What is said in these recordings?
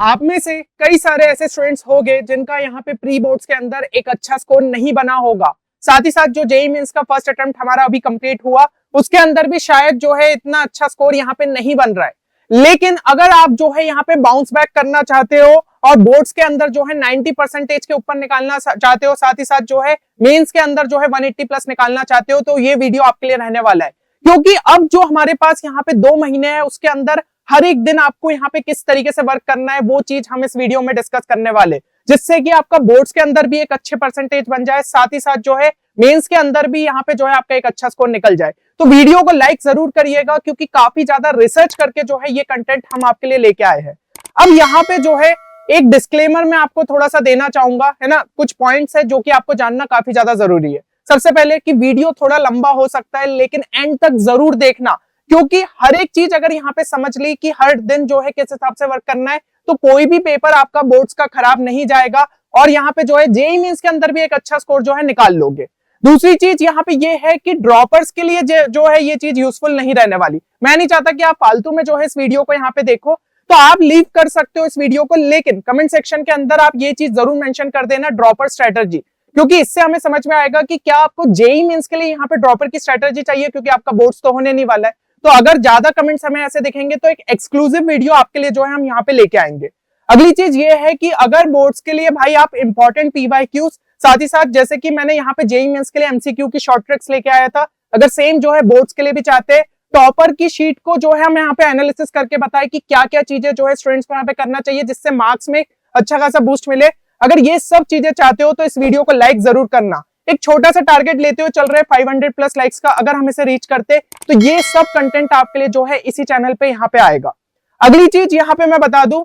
आप में से कई सारे ऐसे स्टूडेंट्स होंगे जिनका यहाँ पे प्री बोर्ड्स के अंदर एक अच्छा स्कोर नहीं बना होगा। साथ ही साथ जो जेईई मेंस का फर्स्ट अटेम्प्ट हमारा अभी कंप्लीट हुआ उसके अंदर भी शायद जो है इतना अच्छा स्कोर यहाँ पे नहीं बन रहा है। लेकिन अगर आप जो है यहाँ पे बाउंस बैक करना चाहते हो और बोर्ड्स के अंदर जो है 90% के ऊपर निकालना चाहते हो, साथ ही साथ जो है मेंस के अंदर जो है 180 प्लस निकालना चाहते हो, तो ये वीडियो आपके लिए रहने वाला है। क्योंकि अब जो हमारे पास यहाँ पे 2 महीने है उसके अंदर हर एक दिन आपको यहाँ पे किस तरीके से वर्क करना है वो चीज हम इस वीडियो में डिस्कस करने वाले, जिससे कि आपका बोर्ड्स के अंदर भी एक अच्छे परसेंटेज बन जाए, साथ ही साथ जो है मेंस के अंदर भी यहाँ पे जो है आपका एक अच्छा स्कोर निकल जाए। तो वीडियो को लाइक जरूर करिएगा क्योंकि काफी ज्यादा रिसर्च करके जो है ये कंटेंट हम आपके लिए लेके आए हैं। अब यहाँ पे जो है एक डिस्क्लेमर मैं आपको थोड़ा सा देना चाहूंगा, है ना, कुछ पॉइंट्स है जो कि आपको जानना काफी ज्यादा जरूरी है। सबसे पहले कि वीडियो थोड़ा लंबा हो सकता है लेकिन एंड तक जरूर देखना, क्योंकि हर एक चीज अगर यहाँ पे समझ ली कि हर दिन जो है किस हिसाब से वर्क करना है तो कोई भी पेपर आपका बोर्ड्स का खराब नहीं जाएगा और यहाँ पे जो है जेईई मेंस के अंदर भी एक अच्छा स्कोर जो है निकाल लोगे। दूसरी चीज यहाँ पे ये है कि ड्रॉपर्स के लिए जो है ये चीज यूजफुल नहीं रहने वाली। मैं नहीं चाहता कि आप फालतू में जो है इस वीडियो को यहाँ पे देखो, तो आप लीव कर सकते हो इस वीडियो को, लेकिन कमेंट सेक्शन के अंदर आप ये चीज जरूर मेंशन कर देना ड्रॉपर स्ट्रेटजी, क्योंकि इससे हमें समझ में आएगा कि क्या आपको जेईई मेंस के लिए यहाँ पे ड्रॉपर की स्ट्रेटजी चाहिए, क्योंकि आपका बोर्ड्स तो होने नहीं वाला है। तो अगर ज्यादा कमेंट्स हमें ऐसे दिखेंगे तो एक एक्सक्लूसिव वीडियो आपके लिए जो है हम यहाँ पे लेके आएंगे। अगली चीज ये है कि अगर बोर्ड्स के लिए भाई आप इंपॉर्टेंट पीवाईक्यूज, साथ ही साथ जैसे कि मैंने यहाँ पे जेईई मेंस के लिए एमसीक्यू की शॉर्ट ट्रिक्स लेके आया था, अगर सेम जो है बोर्ड्स के लिए भी चाहते हैं, टॉपर की शीट को जो है हम यहाँ पे एनालिसिस करके बताए कि क्या क्या चीजें जो है स्टूडेंट्स को यहाँ पे करना चाहिए जिससे मार्क्स में अच्छा खासा बूस्ट मिले, अगर ये सब चीजें चाहते हो तो इस वीडियो को लाइक जरूर करना। एक छोटा सा टारगेट लेते हुए चल रहे 500 प्लस लाइक्स का, अगर हम इसे रीच करते तो ये सब कंटेंट आपके लिए जो है इसी चैनल पे यहाँ पे आएगा। अगली चीज यहाँ पे मैं बता दूं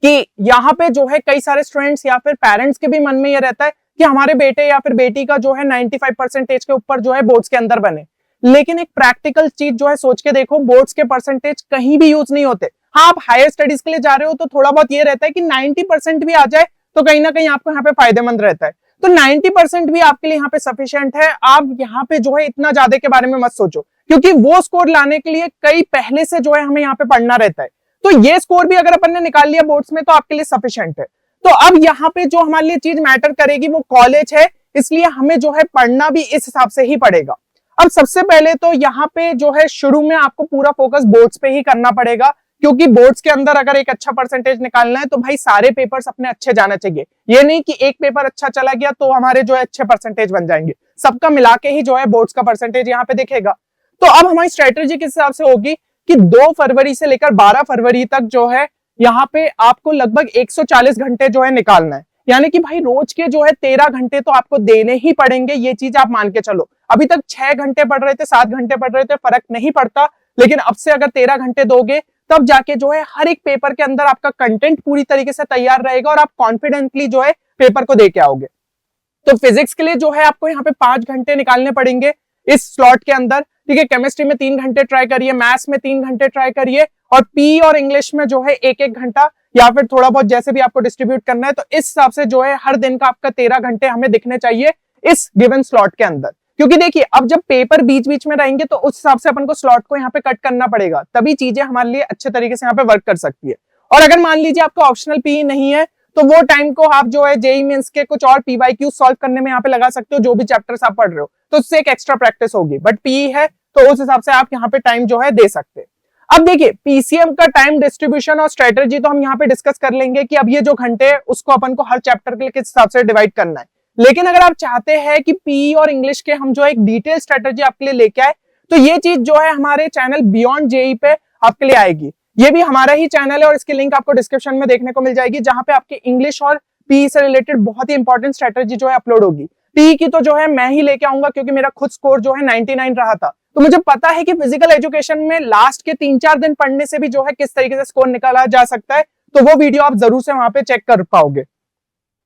कि यहाँ पे जो है कई सारे स्टूडेंट्स या फिर पेरेंट्स के भी मन में ये रहता है कि हमारे बेटे या फिर बेटी का जो है 95% के ऊपर जो है बोर्ड्स के अंदर बने, लेकिन एक प्रैक्टिकल चीज जो है सोच के देखो, बोर्ड्स के परसेंटेज कहीं भी यूज नहीं होते। हाँ, आप हायर स्टडीज के लिए जा रहे हो तो थोड़ा बहुत ये रहता है कि 90% भी आ जाए तो कहीं ना कहीं आपको यहाँ पे फायदेमंद रहता है, तो 90% भी आपके लिए यहाँ पे सफिशिएंट है। आप यहाँ पे जो है इतना ज्यादा के बारे में मत सोचो, क्योंकि वो स्कोर लाने के लिए कई पहले से जो है हमें यहाँ पे पढ़ना रहता है। तो ये स्कोर भी अगर अपन ने निकाल लिया बोर्ड्स में तो आपके लिए सफिशिएंट है। तो अब यहाँ पे जो हमारे लिए चीज मैटर करेगी वो कॉलेज है, इसलिए हमें जो है पढ़ना भी इस हिसाब से ही पड़ेगा। अब सबसे पहले तो यहाँ पे जो है शुरू में आपको पूरा फोकस बोर्ड्स पे ही करना पड़ेगा, क्योंकि बोर्ड्स के अंदर अगर एक अच्छा परसेंटेज निकालना है तो भाई सारे पेपर्स अपने अच्छे जाने चाहिए। ये नहीं कि एक पेपर अच्छा चला गया तो हमारे जो है अच्छे परसेंटेज बन जाएंगे, सबका मिला के ही जो है बोर्ड्स का परसेंटेज यहाँ पे दिखेगा। तो अब हमारी स्ट्रेटेजी किस हिसाब से होगी कि 2 फरवरी से लेकर 12 फरवरी तक जो है यहाँ पे आपको लगभग 140 घंटे जो है निकालना है, यानी कि भाई रोज के जो है 13 घंटे तो आपको देने ही पड़ेंगे। ये चीज आप मान के चलो, अभी तक 6 घंटे पढ़ रहे थे, 7 घंटे पढ़ रहे थे, फर्क नहीं पड़ता, लेकिन अब से अगर 13 घंटे दोगे तब जाके जो है हर एक पेपर के अंदर आपका कंटेंट पूरी तरीके से तैयार रहेगा और आप कॉन्फिडेंटली जो है पेपर को दे के आओगे। तो फिजिक्स के लिए जो है आपको यहाँ पे 5 घंटे निकालने पड़ेंगे इस स्लॉट के अंदर, ठीक है। केमिस्ट्री में 3 घंटे ट्राई करिए, मैथ्स में 3 घंटे ट्राई करिए, और पी और इंग्लिश में जो है 1-1 घंटा या फिर थोड़ा बहुत जैसे भी आपको डिस्ट्रीब्यूट करना है। तो इस हिसाब से जो है हर दिन का आपका 13 घंटे हमें दिखने चाहिए इस गिवन स्लॉट के अंदर, क्योंकि देखिए अब जब पेपर बीच बीच में रहेंगे तो उस हिसाब से अपन को स्लॉट को यहाँ पे कट करना पड़ेगा, तभी चीजें हमारे लिए अच्छे तरीके से यहाँ पे वर्क कर सकती है। और अगर मान लीजिए आपका ऑप्शनल पी नहीं है तो वो टाइम को आप जो है जेईई मेंस के कुछ और पीवाईक्यू सॉल्व करने में यहाँ पे लगा सकते हो, जो भी चैप्टर्स आप पढ़ रहे हो, तो उससे एक एक्स्ट्रा प्रैक्टिस होगी। बट पी है तो उस हिसाब से आप यहाँ पे टाइम जो है दे सकते हैं। अब देखिए पीसीएम का टाइम डिस्ट्रीब्यूशन और स्ट्रेटेजी तो हम यहाँ पे डिस्कस कर लेंगे कि अब ये जो घंटे है उसको अपन को हर चैप्टर के लिए किस हिसाब से डिवाइड करना है। लेकिन अगर आप चाहते हैं कि पी और इंग्लिश के हम जो एक डिटेल स्ट्रेटेजी आपके लिए लेके आए, तो ये चीज जो है हमारे चैनल बियॉन्ड जेईई पे आपके लिए आएगी। ये भी हमारा ही चैनल है और इसकी लिंक आपको डिस्क्रिप्शन में देखने को मिल जाएगी, जहां पे आपके इंग्लिश और पी से रिलेटेड बहुत ही इंपॉर्टेंट स्ट्रेटेजी जो है अपलोड होगी। पी की तो जो है मैं ही लेके आऊंगा, क्योंकि मेरा खुद स्कोर जो है 99 रहा था, तो मुझे पता है कि फिजिकल एजुकेशन में लास्ट के 3-4 दिन पढ़ने से भी जो है किस तरीके से स्कोर निकाला जा सकता है। तो वो वीडियो आप जरूर से वहां पे चेक कर पाओगे।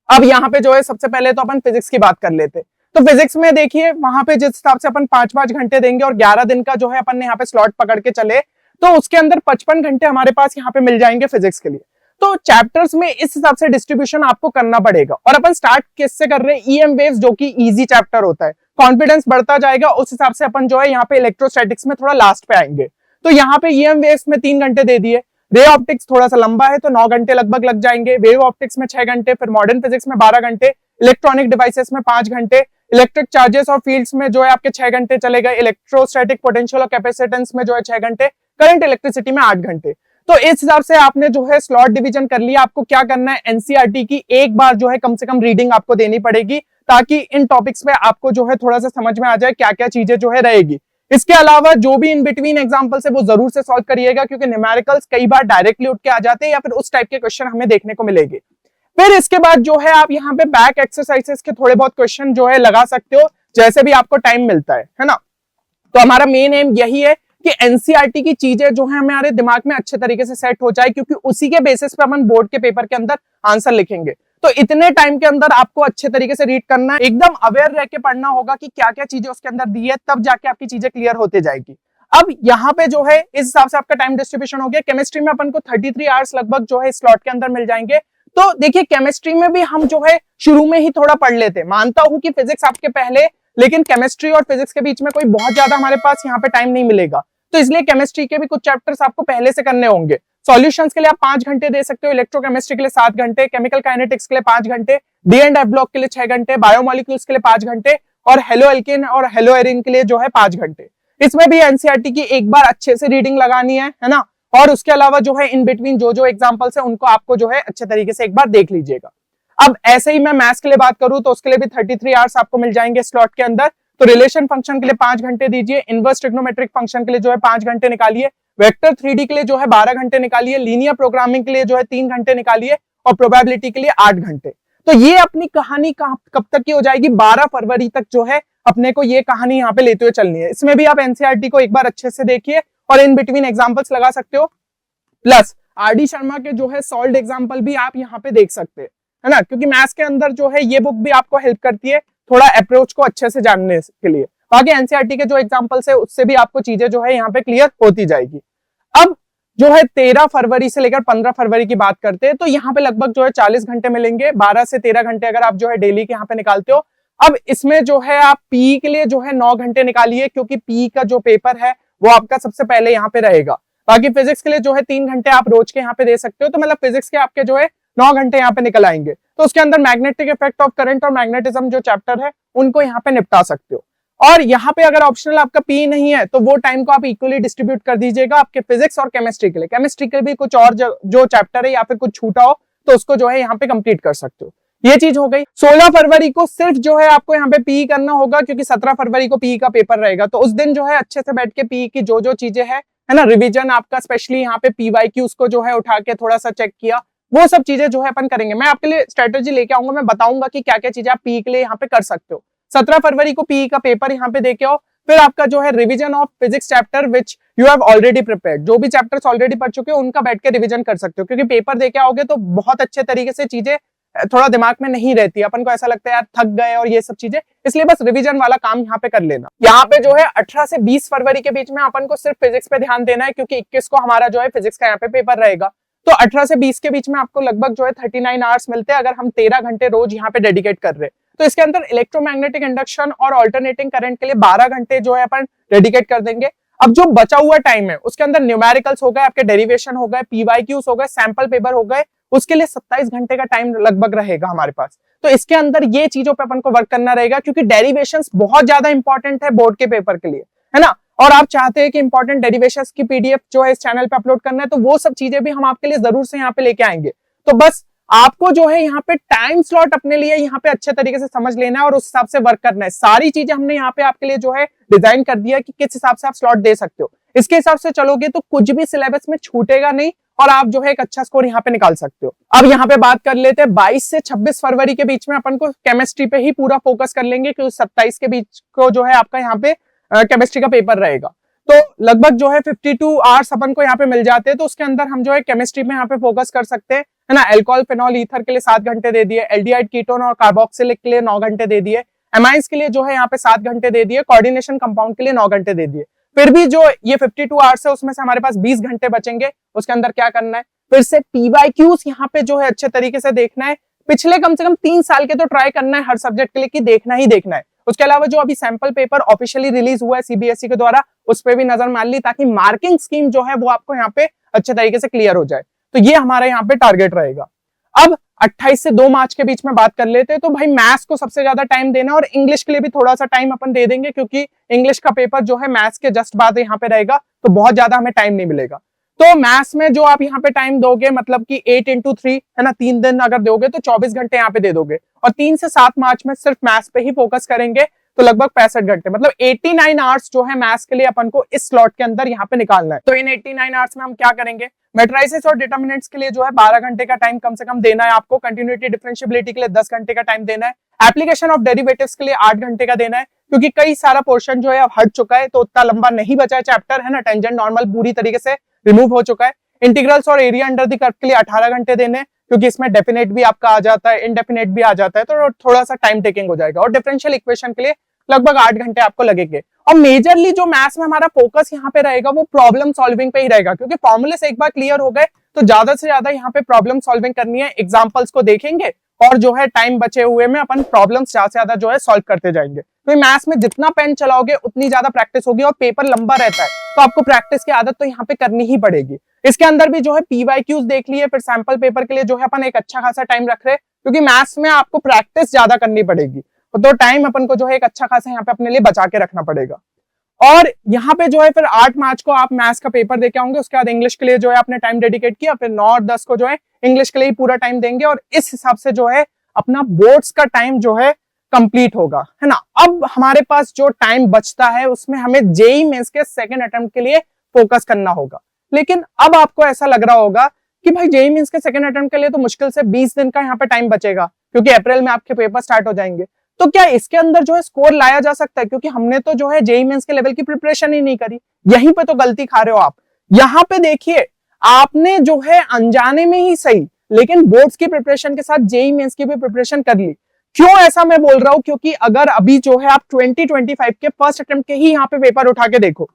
अब यहाँ पे जो है सबसे पहले तो अपन फिजिक्स की बात कर लेते। तो फिजिक्स में देखिए वहां पे जिस हिसाब से अपन 5-5 घंटे देंगे और 11 दिन का जो है अपन ने यहाँ पे स्लॉट पकड़ के चले, तो उसके अंदर 55 घंटे हमारे पास यहाँ पे मिल जाएंगे फिजिक्स के लिए। तो चैप्टर्स में इस हिसाब से डिस्ट्रीब्यूशन आपको करना पड़ेगा। और अपन स्टार्ट किससे कर रहे हैं, ईएम वेव्स, जो कि इजी चैप्टर होता है, कॉन्फिडेंस बढ़ता जाएगा, उस हिसाब से अपन जो है यहाँ पे इलेक्ट्रोस्टैटिक्स में थोड़ा लास्ट पे आएंगे। तो यहाँ पे ईएम वेव्स में 3 घंटे दे दिए। रे ऑप्टिक्स थोड़ा सा लंबा है तो 9 घंटे लगभग लग जाएंगे, वेव ऑप्टिक्स में 6 घंटे, फिर मॉडर्न फिजिक्स में 12 घंटे, इलेक्ट्रॉनिक डिवाइसेस में 5 घंटे, इलेक्ट्रिक चार्जेस और फील्ड्स में जो है आपके 6 घंटे चले गए, इलेक्ट्रोस्टैटिक पोटेंशियल और कैपेसिटेंस में जो है 6 घंटे, करंट इलेक्ट्रिसिटी में 8 घंटे। तो इस हिसाब से आपने जो है स्लॉट डिवीजन कर लिया। आपको क्या करना है, एनसीईआरटी की एक बार जो है कम से कम रीडिंग आपको देनी पड़ेगी, ताकि इन टॉपिक्स में आपको जो है थोड़ा सा समझ में आ जाए क्या क्या चीजें जो है रहेगी। इसके अलावा जो भी इन बिटवीन एग्जांपल्स है वो जरूर से सॉल्व करिएगा, क्योंकि न्यूमेरिकल्स कई बार डायरेक्टली उठ के आ जाते हैं या फिर उस टाइप के क्वेश्चन हमें देखने को मिलेंगे। फिर इसके बाद जो है आप यहाँ पे बैक एक्सरसाइजेस के थोड़े बहुत क्वेश्चन जो है लगा सकते हो, जैसे भी आपको टाइम मिलता है ना। तो हमारा मेन एम यही है कि एनसीईआरटी की चीजें जो है हमारे दिमाग में अच्छे तरीके से सेट हो जाए, क्योंकि उसी के बेसिस पे अपन बोर्ड के पेपर के अंदर आंसर लिखेंगे। तो इतने टाइम के अंदर आपको अच्छे तरीके से रीड करना है, एकदम अवेयर रह के पढ़ना होगा कि क्या क्या चीजें उसके अंदर दी है, तब जाके आपकी चीजें क्लियर होते जाएगी। अब यहाँ पे जो है इस हिसाब से आपका टाइम डिस्ट्रीब्यूशन हो गया। केमिस्ट्री में अपन को 33 आवर्स लगभग जो है स्लॉट के अंदर मिल जाएंगे। तो देखिए केमिस्ट्री में भी हम जो है शुरू में ही थोड़ा पढ़ लेते, मानता हूं कि फिजिक्स आपके पहले, लेकिन केमिस्ट्री और फिजिक्स के बीच में कोई बहुत ज्यादा हमारे पास यहाँ पे टाइम नहीं मिलेगा, तो इसलिए केमिस्ट्री के भी कुछ चैप्टर्स आपको पहले से करने होंगे। सॉल्यूशंस के लिए आप 5 घंटे दे सकते हो, इलेक्ट्रोकेमिस्ट्री के लिए 7 घंटे, केमिकल काइनेटिक्स के लिए 5 घंटे, डी एंड एफ ब्लॉक के लिए 6 घंटे, बायोमोलिक्यूल्स के लिए 5 घंटे और हेलो एल्केन और हेलो एरिन के लिए जो है 5 घंटे। इसमें भी एनसीईआरटी की एक बार अच्छे से रीडिंग लगानी है ना। और उसके अलावा जो है इन बिटवीन जो जो एग्जांपल्स है उनको आपको जो है अच्छे तरीके से एक बार देख लीजिएगा। अब ऐसे ही मैं मैथ्स के लिए बात करूं तो उसके लिए भी 33 आवर्स आपको मिल जाएंगे स्लॉट के अंदर। तो रिलेशन फंक्शन के लिए 5 घंटे दीजिए, इनवर्स ट्रिग्नोमेट्रिक फंक्शन के लिए जो है 5 घंटे निकालिए, वेक्टर 3D के लिए जो है 12 घंटे निकालिए, लीनियर प्रोग्रामिंग के लिए जो है 3 घंटे निकालिए और प्रोबेबिलिटी के लिए 8 घंटे। तो ये अपनी कहानी कब तक की हो जाएगी, 12 फरवरी तक जो है अपने को ये कहानी यहाँ पे लेते हुए चलनी है। इसमें भी आप एनसीईआरटी को एक बार अच्छे से देखिए और इन बिटवीन एग्जांपल्स लगा सकते हो, प्लस आरडी शर्मा के जो है सॉल्व्ड एग्जांपल भी आप यहाँ पे देख सकते हैं, है ना, क्योंकि मैथ्स के अंदर जो है ये बुक भी आपको हेल्प करती है थोड़ा अप्रोच को अच्छे से जानने के लिए। बाकी एनसीईआरटी के जो एग्जांपल्स है उससे भी आपको चीजें जो है यहाँ पे क्लियर होती जाएगी। अब जो है 13 फरवरी से लेकर 15 फरवरी की बात करते हैं तो यहाँ पे लगभग जो है 40 घंटे मिलेंगे, 12 से 13 घंटे अगर आप जो है डेली के यहाँ पे निकालते हो। अब इसमें जो है आप पी के लिए जो है 9 घंटे निकालिए, क्योंकि पी का जो पेपर है वो आपका सबसे पहले यहाँ पे रहेगा। बाकी फिजिक्स के लिए जो है 3 घंटे आप रोज के यहाँ पे दे सकते हो, तो मतलब फिजिक्स के आपके जो है 9 घंटे यहाँ पे निकल आएंगे। तो उसके अंदर मैग्नेटिक इफेक्ट ऑफ करंट और मैग्नेटिज्म जो चैप्टर है उनको यहाँ पे निपटा सकते हो। और यहाँ पे अगर ऑप्शनल आपका पी नहीं है तो वो टाइम को आप इक्वली डिस्ट्रीब्यूट कर दीजिएगा आपके फिजिक्स और केमिस्ट्री के लिए। केमिस्ट्री के भी कुछ और जो चैप्टर है या फिर कुछ छूटा हो तो उसको जो है यहाँ पे कंप्लीट कर सकते हो। ये चीज हो गई। 16 फरवरी को सिर्फ जो है आपको यहाँ पे पी करना होगा, क्योंकि 17 फरवरी को पी का पेपर रहेगा। तो उस दिन जो है अच्छे से बैठ के पी की जो जो चीजें है ना, रिविजन आपका स्पेशली यहाँ पे पीवाईक्यू उसको जो है उठा के थोड़ा सा चेक किया, वो सब चीजें जो है अपन करेंगे। मैं आपके लिए स्ट्रेटेजी लेके आऊंगा, मैं बताऊंगा कि क्या क्या चीजें आप पी के लिए यहाँ पे कर सकते हो। 17 फरवरी को पी का पेपर यहाँ पे देके आओ, फिर आपका जो है revision of physics chapter which you have already prepared, जो भी चैप्टर्स ऑलरेडी पढ़ चुके हो उनका बैठ के रिवीजन कर सकते हो, क्योंकि पेपर देके आओगे तो बहुत अच्छे तरीके से चीजें थोड़ा दिमाग में नहीं रहती, अपन को ऐसा लगता है यार थक गए और ये सब चीजें, इसलिए बस रिवीजन वाला काम यहाँ पे कर लेना। यहाँ पे जो है 18 से 20 फरवरी के बीच में अपन को सिर्फ फिजिक्स पे ध्यान देना है, क्योंकि 21 को हमारा जो है फिजिक्स का यहाँ पे पेपर रहेगा। तो 18 से 20 के बीच में आपको लगभग जो है 39 आवर्स मिलते हैं, अगर हम 13 घंटे रोज यहाँ पे डेडिकेट कर रहे हैं। तो इसके अंदर इलेक्ट्रोमैग्नेटिक इंडक्शन और अल्टरनेटिंग करंट के लिए 12 घंटे जो है अपन डेडिकेट कर देंगे। अब जो बचा हुआ टाइम है उसके अंदर न्यूमेरिकल्स हो गए, आपके डेरिवेशन हो गए, पीवाईक्यूज हो गए, सैंपल पेपर हो गए, उसके लिए 27 घंटे का टाइम लगभग रहेगा हमारे पास। तो इसके अंदर ये चीजों पे अपन को वर्क करना रहेगा, क्योंकि डेरिवेशंस बहुत ज्यादा इंपॉर्टेंट है बोर्ड के पेपर के लिए, है ना। और आप चाहते हैं कि इंपॉर्टेंट डेरिवेशंस की पीडीएफ जो है इस चैनल पे अपलोड करना है, तो वो सब चीजें भी हम आपके लिए जरूर से यहाँ पे लेके आएंगे। तो बस आपको जो है यहाँ पे टाइम स्लॉट अपने लिए यहाँ पे अच्छे तरीके से समझ लेना है और उस हिसाब से वर्क करना है। सारी चीजें हमने यहाँ पे आपके लिए जो है डिजाइन कर दिया कि किस हिसाब से आप स्लॉट दे सकते हो। इसके हिसाब से चलोगे तो कुछ भी सिलेबस में छूटेगा नहीं और आप जो है एक अच्छा स्कोर यहाँ पे निकाल सकते हो। अब यहाँ पे बात कर लेते हैं 22 से 26 फरवरी के बीच में अपन को केमिस्ट्री पे ही पूरा फोकस कर लेंगे, क्योंकि 27 के बीच को जो है आपका यहाँ पे केमिस्ट्री का पेपर रहेगा। तो लगभग जो है 52 आवर्स अपन को यहाँ पे मिल जाते हैं, तो उसके अंदर हम जो है केमिस्ट्री में यहाँ पे फोकस कर सकते हैं, है ना। एल्कोहल, फिनॉल, ईथर के लिए 7 घंटे दे दिए, एल्डिहाइड, कीटोन और कार्बोक्सिलिक के लिए 9 घंटे दे दिए, एमाइंस के लिए जो है यहाँ पे 7 घंटे दे दिए, कोऑर्डिनेशन कंपाउंड के लिए 9 घंटे दे दिए। फिर भी जो ये 52 आवर्स है उसमें से हमारे पास 20 घंटे बचेंगे। उसके अंदर क्या करना है, फिर से पीवाईक्यूज यहाँ पे जो है अच्छे तरीके से देखना है। पिछले कम से कम 3 साल के तो ट्राई करना है हर सब्जेक्ट के लिए कि देखना ही देखना है। उसके अलावा जो अभी सैंपल पेपर ऑफिशियली रिलीज हुआ है सीबीएसई के द्वारा, उस पर भी नजर मार ली, ताकि मार्किंग स्कीम जो है वो आपको यहाँ पे अच्छे तरीके से क्लियर हो जाए। तो ये हमारा यहाँ पे टारगेट रहेगा। अब 28 से 2 मार्च के बीच में बात कर लेते हैं, तो भाई मैथ्स को सबसे ज्यादा टाइम देना, और इंग्लिश के लिए भी थोड़ा सा टाइम अपन दे देंगे, क्योंकि इंग्लिश का पेपर जो है मैथ्स के जस्ट बाद यहाँ पे रहेगा, तो बहुत ज्यादा हमें टाइम नहीं मिलेगा। तो मैथ्स में जो आप यहाँ पे टाइम दोगे, मतलब कि 8 into 3 है ना, 3 दिन अगर दोगे तो 24 घंटे यहाँ पे दे दोगे, और 3 से 7 मार्च में सिर्फ मैथ्स पे ही फोकस करेंगे, तो लगभग 65 घंटे, मतलब 89 आवर्स जो है मैथ्स के लिए अपन को इस स्लॉट के अंदर यहाँ पे निकालना है। तो इन 89 आवर्स में हम क्या करेंगे, मैट्रिसेस और डिटर्मिनेंट्स के लिए जो है 12 घंटे का टाइम कम से कम देना है आपको, कंटिन्यूटी डिफरेंशियबिलिटी के लिए 10 घंटे का टाइम देना है, एप्लीकेशन ऑफ डेरिवेटिव्स के लिए 8 घंटे का देना है, क्योंकि कई सारा पोर्शन जो है अब हट चुका है, तो उतना लंबा नहीं बचा है चैप्टर, है ना, टेंजेंट नॉर्मल पूरी तरीके से रिमूव हो चुका है। इंटीग्रल्स और एरिया अंडर द कर्व के लिए 18 घंटे देने, क्योंकि इसमें डेफिनेट भी आपका आ जाता है, इनडेफिनेट भी आ जाता है, तो थोड़ा सा टाइम टेकिंग हो जाएगा। और डिफरेंशियल इक्वेशन के लिए लगभग 8 घंटे आपको लगेंगे। और मेजरली जो मैथ्स में हमारा फोकस यहाँ पे रहेगा वो प्रॉब्लम सॉल्विंग पे ही रहेगा, क्योंकि फॉर्मूले से एक बार क्लियर हो गए तो ज्यादा से ज्यादा यहाँ पे प्रॉब्लम सॉल्विंग करनी है, एग्जांपल्स को देखेंगे और जो है टाइम बचे हुए में अपन प्रॉब्लम्स ज्यादा से ज्यादा जो है सॉल्व करते जाएंगे। तो मैथ्स में जितना पेन चलाओगे उतनी ज्यादा प्रैक्टिस होगी, और पेपर लंबा रहता है तो आपको प्रैक्टिस की आदत तो यहाँ पे करनी ही पड़ेगी। इसके अंदर भी जो है पीवाईक्यूज देख लिए, फिर सैंपल पेपर के लिए जो है अपन एक अच्छा खासा टाइम रख रहे हैं, क्योंकि मैथ्स में आपको प्रैक्टिस ज्यादा करनी पड़ेगी, तो टाइम अपन को जो है एक अच्छा खासा यहाँ पे अपने लिए बचा के रखना पड़ेगा। और यहाँ पे जो है फिर 8 मार्च को आप मैथ्स का पेपर देके आओगे, उसके बाद इंग्लिश के लिए जो है आपने टाइम डेडिकेट किया, फिर 9 और 10 को जो है इंग्लिश के लिए पूरा टाइम देंगे, और इस हिसाब से जो है अपना बोर्ड्स का टाइम जो है कंप्लीट होगा, है ना। अब हमारे पास जो टाइम बचता है उसमें हमें जेईई मेंस के सेकंड अटेम्प्ट के लिए फोकस करना होगा। लेकिन अब आपको ऐसा लग रहा होगा कि भाई जेईई मेंस के सेकंड अटेम्प्ट के लिए तो मुश्किल से 20 दिन का यहाँ पे टाइम बचेगा, क्योंकि अप्रैल में आपके पेपर स्टार्ट हो जाएंगे, तो क्या इसके अंदर जो है स्कोर लाया जा सकता है? क्योंकि हमने तो जो है जेईई मेंस के लेवल की प्रिपरेशन ही नहीं करी, यहीं पे तो गलती खा रहे हो आप। यहाँ पे देखिए, आपने जो है अनजाने में ही सही, लेकिन बोर्ड्स की प्रिपरेशन के साथ जेईई मेंस की भी प्रिपरेशन कर ली। क्यों ऐसा मैं बोल रहा हूं? क्योंकि अगर अभी जो है आप 2025 के फर्स्ट अटेम्प्ट के ही यहाँ पे पेपर उठा के देखो,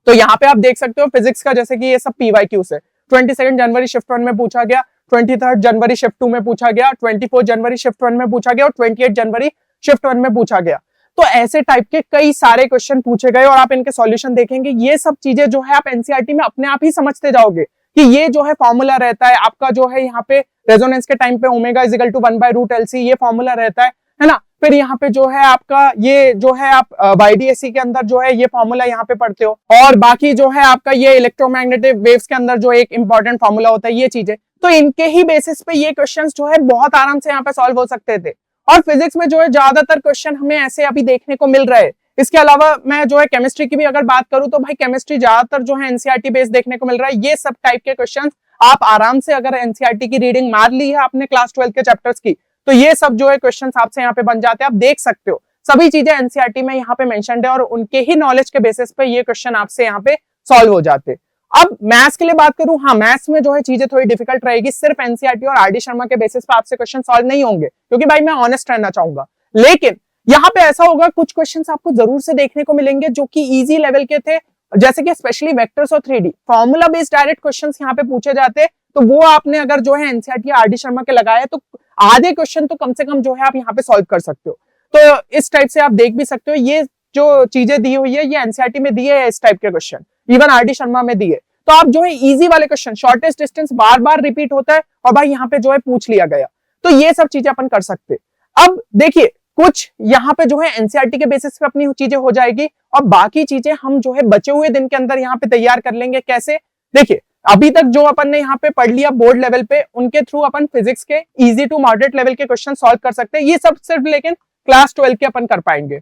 तो यहाँ पे आप देख सकते हो फिजिक्स का, जैसे कि ये सब पीवाईक्यू से 22 जनवरी शिफ्ट 1 में पूछा गया, 23 जनवरी शिफ्ट 2 में पूछा गया, 24 जनवरी शिफ्ट 1 में पूछा गया, और 28 जनवरी शिफ्ट 1 में पूछा गया। तो ऐसे टाइप के कई सारे क्वेश्चन पूछे गए, और आप इनके सॉल्यूशन देखेंगे, ये सब चीजें जो है आप एनसीईआरटी में अपने आप ही समझते जाओगे कि ये जो है फॉर्मूला रहता है आपका, जो है यहाँ पे रेजोनेंस के टाइम पे omega is equal to 1/√LC, ये फॉर्मूला रहता है ना। फिर यहाँ पे जो है आपका ये जो है आप YDSC के अंदर जो है ये फॉर्मूला यहाँ पे पढ़ते हो, और बाकी जो है आपका ये इलेक्ट्रोमैग्नेटिक वेव्स के अंदर जो एक इंपॉर्टेंट फॉर्मूला होता है, ये चीजें, तो इनके ही बेसिस पे ये क्वेश्चंस जो है बहुत आराम से यहाँ पे सॉल्व हो सकते थे। और फिजिक्स में जो है ज्यादातर क्वेश्चन हमें ऐसे अभी देखने को मिल रहे हैं। इसके अलावा मैं जो है केमिस्ट्री की भी अगर बात करूं, तो भाई केमिस्ट्री ज्यादातर जो है एनसीईआरटी बेस्ड देखने को मिल रहा है। ये सब टाइप के क्वेश्चंस आप आराम से, अगर एनसीईआरटी की रीडिंग मार ली है आपने क्लास 12 के चैप्टर्स की, तो ये सब जो है क्वेश्चंस आपसे यहाँ पे बन जाते हैं। आप देख सकते हो सभी चीजें एनसीईआरटी में यहाँ पे मेंशन्ड है, और उनके ही नॉलेज के बेसिस पे ये क्वेश्चन आपसे यहाँ पे सॉल्व हो जाते हैं। अब मैथ्स के लिए बात करूं, हाँ मैथ्स में जो है चीजें थोड़ी डिफिकल्ट रहेगी, सिर्फ एनसीईआरटी और आरडी शर्मा के बेसिस पे आपसे क्वेश्चन सॉल्व नहीं होंगे, क्योंकि भाई मैं ऑनेस्ट रहना चाहूंगा। लेकिन यहाँ पे ऐसा होगा, कुछ क्वेश्चंस आपको जरूर से देखने को मिलेंगे जो कि इजी लेवल के थे, जैसे कि स्पेशली वेक्टर्स और 3D formula based direct questions यहाँ पे पूछे जाते, तो वो आपने अगर जो है एनसीईआरटी या आरडी शर्मा के लगाए, तो आधे क्वेश्चन तो कम से कम जो है आप यहाँ पे सॉल्व कर सकते हो। तो इस टाइप से आप देख भी सकते हो, ये जो चीजें दी हुई है ये एनसीईआरटी में दी है, इस टाइप के क्वेश्चन इवन आरडी शर्मा में दिए। तो आप जो है इजी वाले क्वेश्चन, शॉर्टेस्ट डिस्टेंस बार बार रिपीट होता है और भाई यहाँ पे जो है पूछ लिया गया, तो ये सब चीजें अपन कर सकते। अब देखिए कुछ यहाँ पे जो है एनसीईआरटी के बेसिस पे अपनी चीजें हो जाएगी, और बाकी चीजें हम जो है बचे हुए दिन के अंदर यहाँ पे तैयार कर लेंगे। कैसे? देखिए अभी तक जो अपन ने यहाँ पे पढ़ लिया बोर्ड लेवल पे, उनके थ्रू अपन फिजिक्स के इजी टू मॉडरेट लेवल के क्वेश्चन सॉल्व कर सकते हैं। ये सब सिर्फ लेकिन क्लास 12 के अपन कर पाएंगे,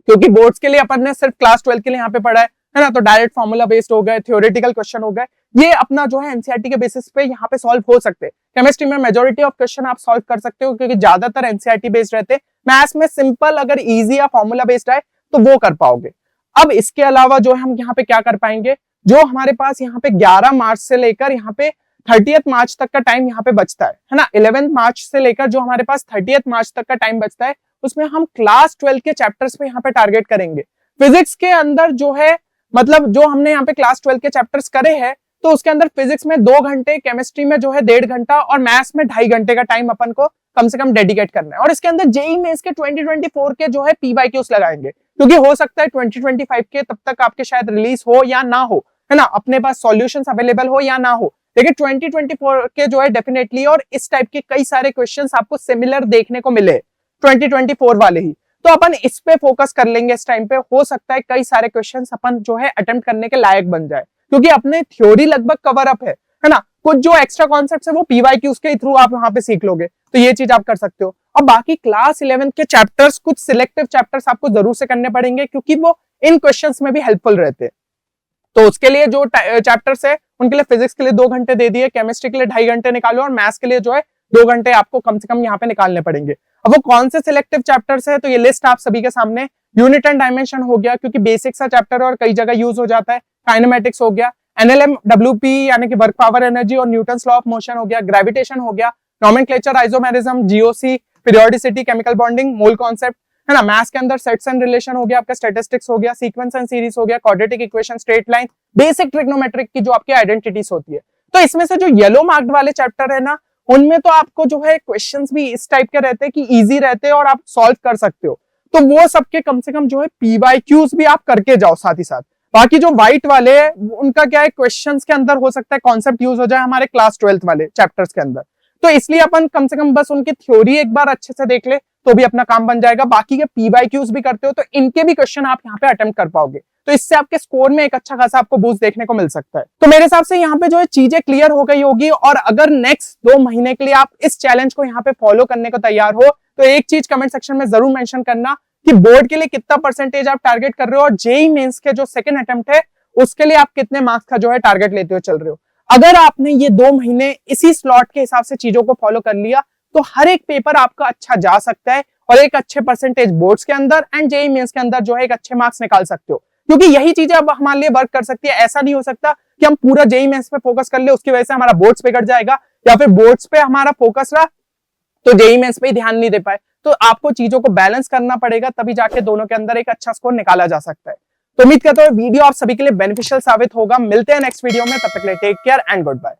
क्योंकि बोर्ड्स के लिए अपन ने सिर्फ क्लास 12 के लिए यहाँ पे पढ़ा है ना, तो डायरेक्ट फॉर्मूला बेस्ड हो गए, थ्योरेटिकल क्वेश्चन हो गए, ये अपना जो है एनसीईआरटी के बेसिस पे यहाँ पे सॉल्व हो सकते हैं। केमिस्ट्री में मेजॉरिटी ऑफ क्वेश्चन आप सॉल्व कर सकते हो, क्योंकि ज्यादातर एनसीईआरटी बेस्ड रहते हैं। मैथ्स में सिंपल अगर इजी या फॉर्मूला बेस्ड है तो वो कर पाओगे। अब इसके अलावा जो है हम यहाँ पे क्या कर पाएंगे, जो हमारे पास यहाँ पे 11 मार्च से लेकर यहाँ पे 30 मार्च तक का टाइम यहाँ पे बचता है ना, 11 मार्च से लेकर जो हमारे पास 30 मार्च तक का टाइम बचता है, उसमें हम क्लास 12 के चैप्टर्स पे यहाँ पे टारगेट करेंगे। फिजिक्स के अंदर जो है मतलब जो हमने यहाँ पे क्लास 12 के चैप्टर्स करे हैं, तो उसके अंदर फिजिक्स में 2 घंटे, केमिस्ट्री में जो है 1.5 घंटा और मैथ्स में 2.5 घंटे का टाइम अपन को कम से कम डेडिकेट करना है। और इसके अंदर जेईई मेंस के 2024 के जो है पीवाईक्यूज लगाएंगे, क्योंकि हो सकता है 2025 के तब तक आपके शायद रिलीज हो या ना हो, है ना, अपने पास सॉल्यूशंस अवेलेबल हो या ना हो, लेकिन 2024 के जो है डेफिनेटली, और इस टाइप के कई सारे क्वेश्चंस आपको सिमिलर देखने को मिले 2024 वाले ही, तो अपन इस पे फोकस कर लेंगे इस टाइम पे। हो सकता है कई सारे क्वेश्चंस अपन जो है अटेम्प्ट करने के लायक बन जाए, क्योंकि अपने थ्योरी लगभग कवर अप है ना, कुछ जो एक्स्ट्रा कॉन्सेप्ट्स है वो पीवाईक्यूज के थ्रू आप वहां पे सीख लोगे, तो ये चीज आप कर सकते हो। अब बाकी क्लास 11 के चैप्टर्स, कुछ सिलेक्टिव चैप्टर्स आपको जरूर से करने पड़ेंगे, क्योंकि वो इन क्वेश्चंस में भी हेल्पफुल रहते हैं। तो उसके लिए जो चैप्टर्स है उनके लिए फिजिक्स के लिए 2 घंटे दे दिए, केमिस्ट्री के लिए 2.5 घंटे निकालो, और मैथ्स के लिए जो है 2 घंटे आपको कम से कम यहाँ पे निकालने पड़ेंगे। अब वो कौन से सिलेक्टिव चैप्टर्स है, तो ये लिस्ट आप सभी के सामने। यूनिट एंड डायमेंशन हो गया, क्योंकि बेसिक सा चैप्टर और कई जगह यूज हो जाता है। काइनेमेटिक्स हो गया, एनएलएम डब्ल्यूपी यानी कि वर्क पावर एनर्जी और न्यूटन्स लॉ ऑफ मोशन हो गया, ग्रेविटेशन हो गया, nomenclature, isomerism, GOC, periodicity, chemical bonding, mole concept, है ना। मैथ्स के अंदर सेट्स एंड रिलेशन हो गया, आपका स्टैटिस्टिक्स हो गया, सीक्वेंस एंड सीरीज हो गया, quadratic equation, straight line, basic trigonometric की जो आपकी आइडेंटिटीज होती है। तो इसमें से जो येलो मार्क्ड वाले चैप्टर है ना, उनमें तो आपको जो है क्वेश्चंस भी इस टाइप के रहते हैं कि इजी रहते हैं और आप सॉल्व कर सकते हो, तो वो सबके कम से कम जो है पीवाईक्यूज भी आप करके जाओ साथ ही साथ। बाकी जो व्हाइट वाले है उनका क्या है, क्वेश्चंस के अंदर हो सकता है कॉन्सेप्ट यूज हो जाए हमारे क्लास 12th वाले चैप्टर्स के अंदर, तो इसलिए अपन कम से कम बस उनकी थ्योरी एक बार अच्छे से देख ले तो भी अपना काम बन जाएगा। बाकी के पीवाईक्यूज भी करते हो तो इनके भी क्वेश्चन आप यहाँ पे अटेम्प्ट कर पाओगे, तो इससे आपके स्कोर में एक अच्छा खासा आपको बूस्ट देखने को मिल सकता है। तो मेरे हिसाब से यहाँ पे जो है चीजें क्लियर हो गई होगी, और अगर नेक्स्ट 2 महीने के लिए आप इस चैलेंज को यहाँ पे फॉलो करने को तैयार हो, तो एक चीज कमेंट सेक्शन में जरूर मेंशन करना कि बोर्ड के लिए कितना परसेंटेज आप टारगेट कर रहे हो, और जेईई मेंस के जो सेकंड अटेम्प्ट है उसके लिए आप कितने मार्क्स का जो है टारगेट लेते हुए चल रहे हो। अगर आपने ये 2 महीने इसी स्लॉट के हिसाब से चीजों को फॉलो कर लिया, तो हर एक पेपर आपका अच्छा जा सकता है, और एक अच्छे परसेंटेज बोर्ड्स के अंदर एंड जेईई मेंस के अंदर जो है एक अच्छे मार्क्स निकाल सकते हो, क्योंकि यही चीजें अब हमारे लिए वर्क कर सकती है। ऐसा नहीं हो सकता कि हम पूरा जेईई मेंस पे फोकस कर ले, उसकी वजह से हमारा बोर्ड्स पे कट जाएगा, या फिर बोर्ड्स पे हमारा फोकस रहा तो जेईई मेंस पे ध्यान नहीं दे पाए। तो आपको चीजों को बैलेंस करना पड़ेगा, तभी जाके दोनों के अंदर एक अच्छा स्कोर निकाला जा सकता है। तो उम्मीद करता हूँ वीडियो आप सभी के लिए बेनिफिशियल साबित होगा। मिलते हैं नेक्स्ट वीडियो में, तब तक के लिए take care and good bye.